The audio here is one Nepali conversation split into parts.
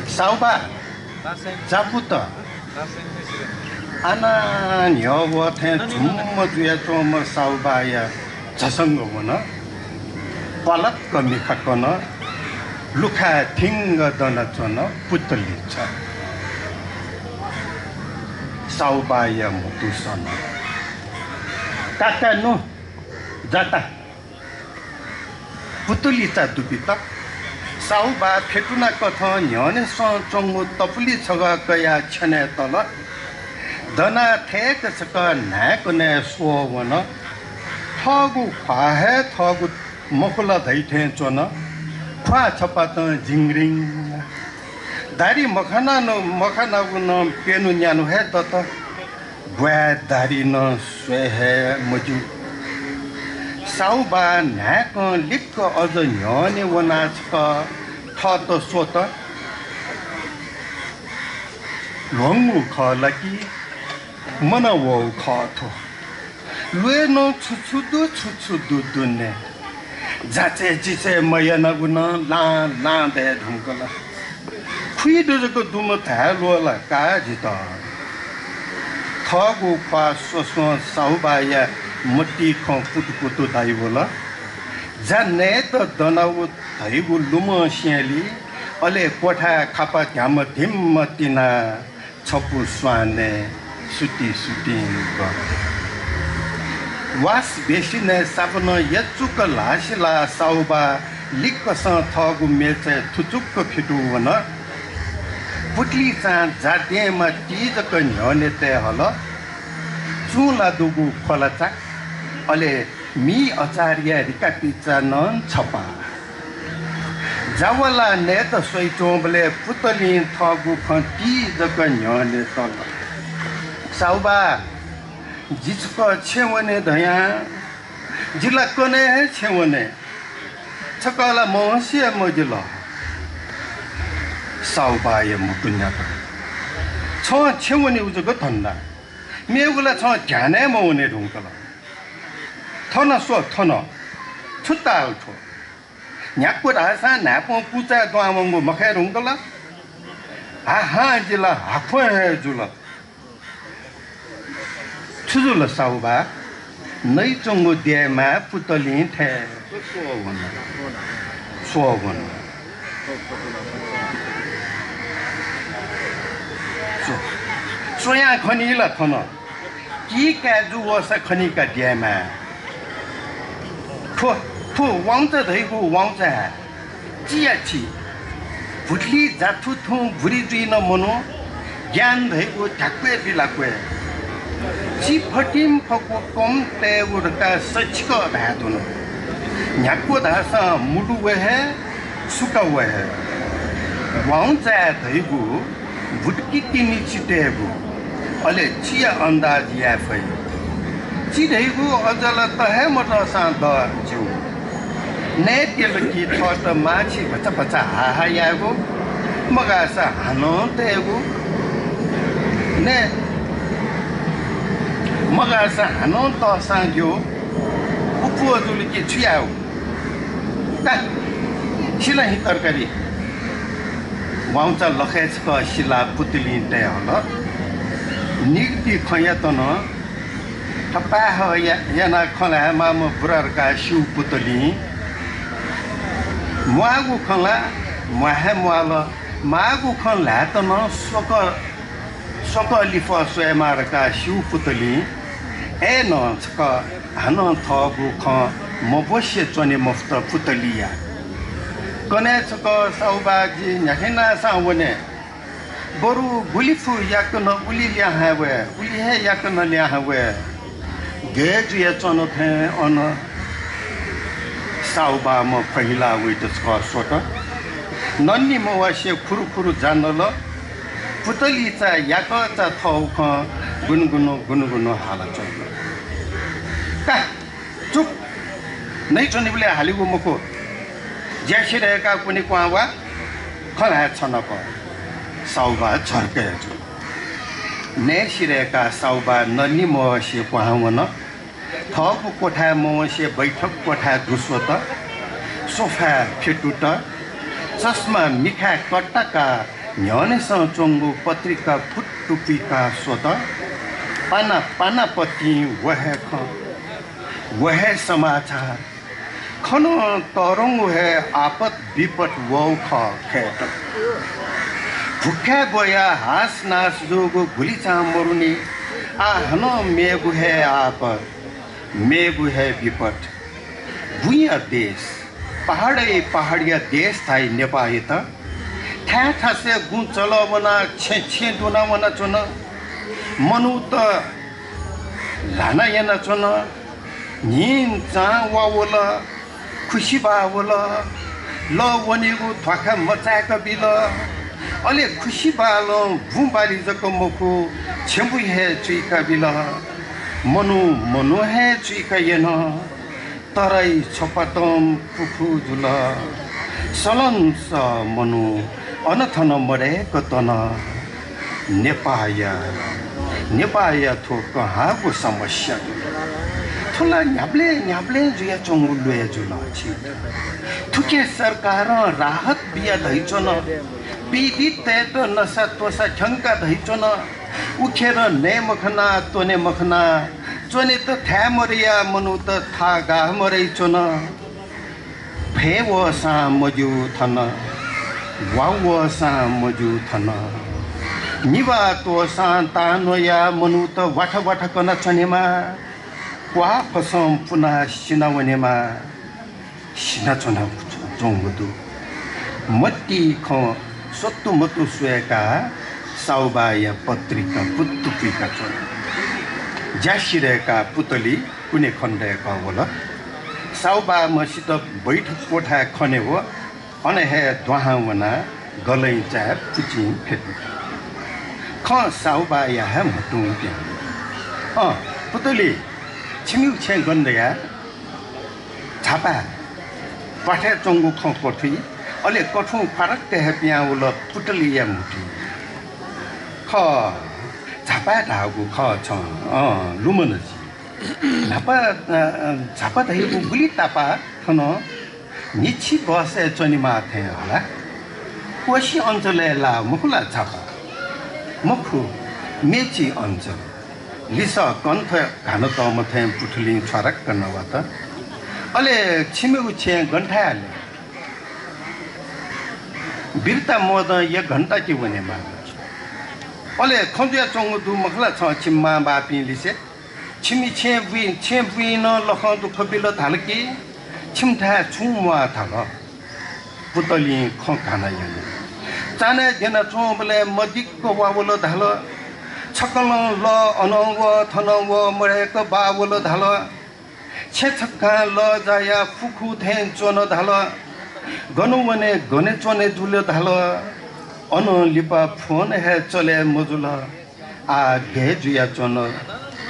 Sauba, Zaputa. Ana Newa ten Tumodria Toma Saubaya, Zasangona, Palak Mikakona, Luka Tinga Donatona, Putalicha. Saubaya Mutusana. Tata no, Zata Putulita Dupita. Sauba Petuna Koton, Yoneson, Jongu, Topuli Saga Kaya Chanetola. Dana take a second Nakone Swona. Togu Pahe, Togu Mokula Daitensona. Qua Chapatan Jingring. Daddy Mokana no Mokana no Penuniano head daughter. Where Daddy no Swehe Moju. Sauba Nakon Liko or the Yoni Wanaska Toto Sota Longu call lucky Monawo Kato Lueno Tutsudu Dune Zate Jise Mayanaguna Lan Bed Hungola Quido the good Dumotalola Gajita Togu Kwa Soson Saubaya Mutti Confutu Daivola Janet Donawood Taibu Lumo Shelly Ole Quata Kappa Yama Dimmatina Chopu Swane Sutin Was Beshine Savano Yetsuka Lashila Sauba Likasan Togu Mete Tutuka Piduana Putli San Zadema Tizaka Yonete Hola Jula Dugu Kolata Ole mi Acharya Rikapita non Chapa Javala Neta Soitomble Putalin Togu Conti the Canyon Sauba Jitsuko Chewone Daya Jilakone Chewone Chakala Monsia Mojula Sauba Yamukunyaka Cho Chewone was a good thunder. Megula Cho Janemo Nedungala Tona so Tono Tutal Nyakwood Asa Napo Puta Duamongo Makarungala Aha Jilla Aqua Jula Tuzula Sauba Naitungo Dema Putalin Te Swagon Soya Conila Tono Kika do was a Conica Diama. Poor wanted who wanted Giachi Putli Zatutum Buridino Mono Yan Hego Takwe Vilaque Chipatim Pokom Te Wurka Sachko Baduno Nyakodasa Muduwe Sukawe Wanted Hego Budkini Tebu Ole Chia Onda Diafay Chidegu Ozala Tahemota Santa Jew Natilaki taught the Machi Patapata Hayago Magasa Hanon Tegu Ne Magasa Hanon Tosanjo Upu Zuliki Chiao Shila Hitarkari Wanta Loketska Shila Putilin Teola Nigdi Koyatono Papa Yana Kola Mama Burarka Shu Putoli Magu Kola Mahamwala Magu Kola Tono Soko Lifo Swemaraka Shu Putoli Enon Ska Hanon Togu Kon Moboshi Johnny Mofta Putolia Konetsko Saubaji Yakina Sawone Boru Bulifu Yakono Ulilia Highway Ulihe Yakonolia Highway Gage Tono Pen on Sauba Mo Pahila with the Scott Sota Noni Moashi Kurukuru Janolo Putolita Yakota Tauka Gunuguno Halacho Ka Tuk Nationally Halibu Moko Jashireka Kunikwawa Kola Tonoko Sauba Charkeju Neshireka Sauba Noni Moashi Pahamona थप कोठा मोसे बैठक कोठा दुस्वत सोफा फेटुट चस्मा मिठा कट्टाका न्यानेसँग चोङ्गो पत्रिका फुटटुपीका स्वत पाना पानापति वह समाचार खन तरङ है आपत विपत वौ खेत भुक्या गया हाँस नास जोगो गुलिचा मरुनी आहन मेगु है आपत मेगु है विपत भुइया देश पहाडिया देश थाई नेपाली त ठा से गु चलो बना छे दोना वना चुन मनु त लाना याना चुन निन चा वावला खुशी बावला ल वनेगु थका मचाका बिल अले खुशी बालो भुबाली जको मखु छेम्बु हे चुइका बिल मनु हे चुइका येन तराई छपतम पुफु जुल सलन स मनु अनथन मरे कतन नेपाया थो कहाँको समस्या थोला न्याब्ले जुया चोङ्गुलुए जुल छि थुके सरकार राहत बिया धैचन पीडित तेत नसा तोसा छंका धैचन उखेर ने मखना तोने मखना चोने त था मरिया मनु त था गा मरै चोन फेव सा मजु थन वाव सा मजु थन निवा तो सा तानोया मनु त वाठ कन चनेमा क्वा फसम पुना सिनावनेमा सिना चोना जोंगदु मट्टी ख सत्तु मतु सुएका साउबाया पत्रिका पुत्तुपिका चोन जासिरेका पुतली कुने खण्डेका होला साउबा मसित बैठक कोठा खने हो अने हे द्वाहावना गलै चा पुचि फेटु ख साउबा या मटु प्या पुतली छिमिउ छे गन्दैया छापा पाठे चंगु ख कोठी अले कठु फरक ते पिया उल पुतली या मुटी ख छापा धागु ख छ लुमनजी नापा छापा धागु गुली तापा खन निछि बसे चनि माथे होला कोशी अञ्चले ला मुखुला छापा मुखु मेची अञ्चल लिस कन्थ घान त मथे पुठलिङ छरक करनवा त अले छिमेउ छे गन्ठाले बिरता मोद एक घंटा की वने मा अले खंजुया चंगु दु मखला छ छिम्मा बापी लिसे छिमी छे बुइ न लख दु खबिल धालकी छिमठा छुवा थाल पुतली ख खाना यने चाने जेना चोबले मदिक वावल धाल छकल ल अनव थनव मरेक बावल धाल छेछक्का ल जाया फुखु थे चोन धाल गनुवने गने चोने दुले धाल अन लिपा फोन हे चले मजुल आ घे जुया चोन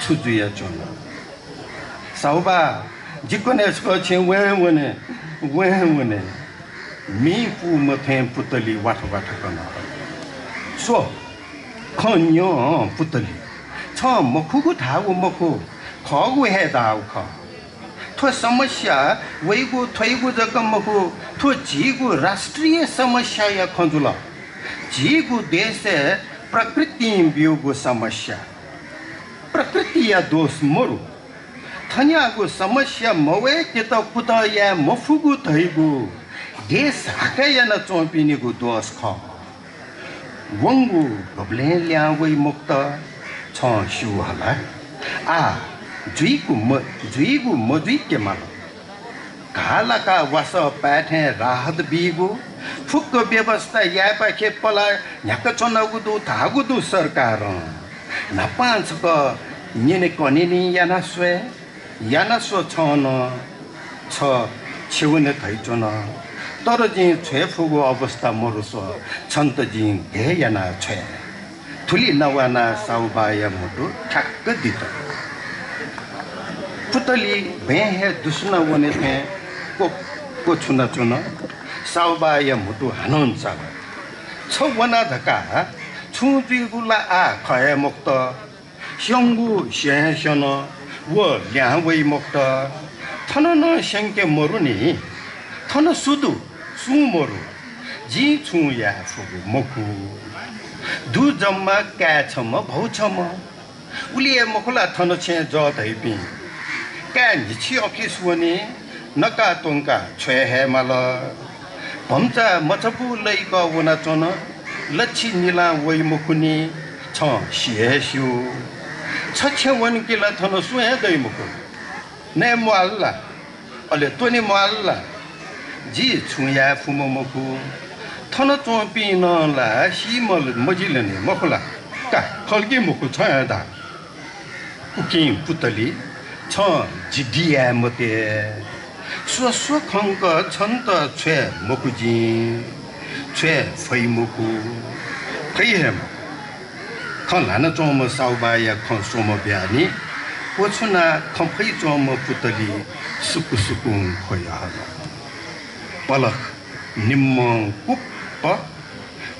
छुजुया चोन साउबा जिकोने स्को छे वने मी पु मथे पुतली वाठ कन सो खन्यो पुतली छ मखुको ठागु मखु खगु हे दाउ ख थो समस्या वैगु थैगु जकमखु थो जीगु राष्ट्रिय समस्या या खंजुला जीगु देश प्रकृति बियुगु समस्या प्रकृति या दोष मरु थन्यागु समस्या मवे के त पुत या मफुगु थैगु देश हाकया न चोपिनीगु दोष ख वंगु गब्ले ल्यावै मुक्त छ शिव होला आ जुइगु मजुइ के मान कालाका वास पाठे राहत बिगु फुक्क व्यवस्था या पाखे पला न्याक चनगु दु धागु दु सरकार नपांच क निने कनिनी याना स्व छन छ छेउने थैचन तर जी छे फुगु अवस्था मरुसो छन्त जी घे याना छे थुली नवाना साउबाया मुटु ठक्क दित पुतली भे हे दुस्न वने थे को छुना चुन साउबाया मुटु हनन छ वना धका छुजी गुला आ खय मुक्त स्यंगु स्यसन 我两位木的，他那先给莫路呢，他那速度速莫路，人从也富莫苦，都怎么干什么跑什么，我连莫了他那钱找对边，干你去要去说呢，那个东个全还嘛了，我们这没这不来个我那种呢，那去你那为莫苦呢，唱谢修。छः वन के ला थनो सुहे दई मुको ने मोल्ला अले तोनी मोल्ला जी छुया फुमो मुको थनो चोपी न ला सीमल मजिले ने मखला का खलके मुको छया दा कुकी पुतली छ जिदिया मते सो सो खंक छन्त छे मुको जी छे फै मुको खै हेम看哪那种么烧吧呀，看什么别呢？我从那看配种么不得哩，是不是公可以哈？完了，你们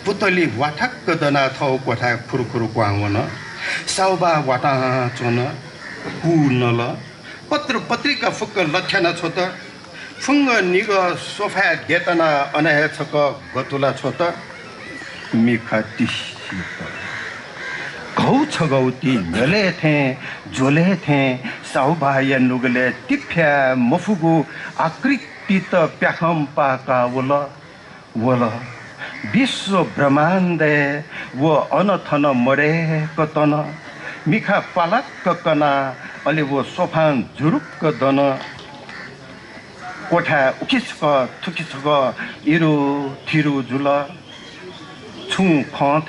不得哩，我他个的那头过他苦苦光我呢，烧吧我他做呢，古呢了，पत्रिका फुक्क लक्षण छ त फुङ्ग निग सोफा गेतना अनाहे छक गतुला छ त मिखा तिसी घौ छगौती नले थे जोले थे साउबाय नुगले तिफ्या मफुगु आकृति त प्याखम पाका वला विश्व ब्रह्माण्ड वो अनथन मरे कतन मिखा पालक कना अलि वो सोफान जुरुक दन कोठा उकिसक थुकिसक इरु थिरु जुल छु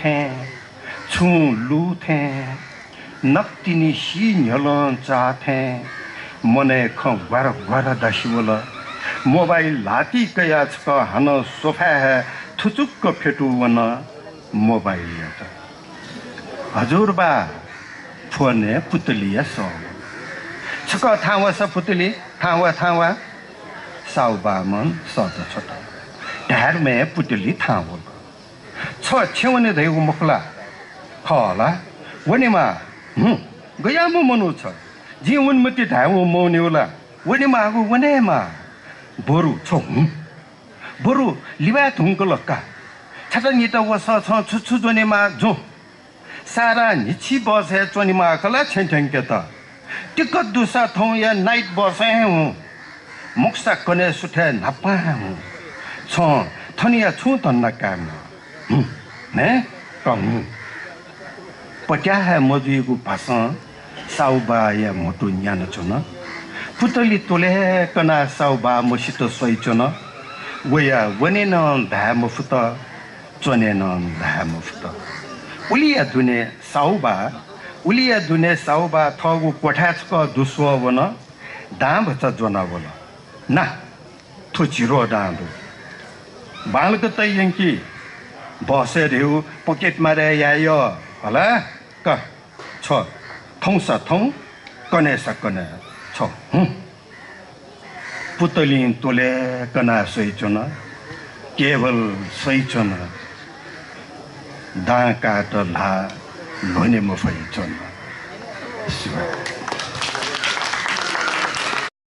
खे छु लु थे नक्तिनी सी न्यलन चाथे मने ख ग्वार ग्वार दासिवल मोबाइल लाती कया छ हन सोफा थुचुक्क फेटु वन मोबाइल हजुरबा फोने पुतलिया सो छक थावा स पुतली थावा साउबा मन सत छट ढार में पुतली थावा छ छेवने धैगु मखला खला वनेमा गया म मनु छ जीवन मति धाउ मौनेला वनेमा आगु वनेमा बोरु छ बोरु लिबा थुंक लक्का छटा निता वस छ छु जनेमा जो सारा निची बसे चोनीमा कला छेंछें के त टिक दुसा थौ या नाइट बसे हूं मुक्सा कने सुठे नपा हूं छ थनिया छु तन्ना काम ने कम पट्या है मजुइगु भाषा साउबा या मोटु न्यान छन पुतली तोले कना साउबा मसित सोइ छन वया वने न धा मफुत चने न धा मफुत उलिया दुने साउबा थगु कोठाछक दुस्व वन दाम छ जना बोल ना थुचिरो दाँदो बालक त यंकी बसे रेउ पकेट मारे यायो होला क छ थौसा थौ कनेसा कने छ पुतली तोले कना सोइचन केवल सोइचन दाका त ला लोने म फैचन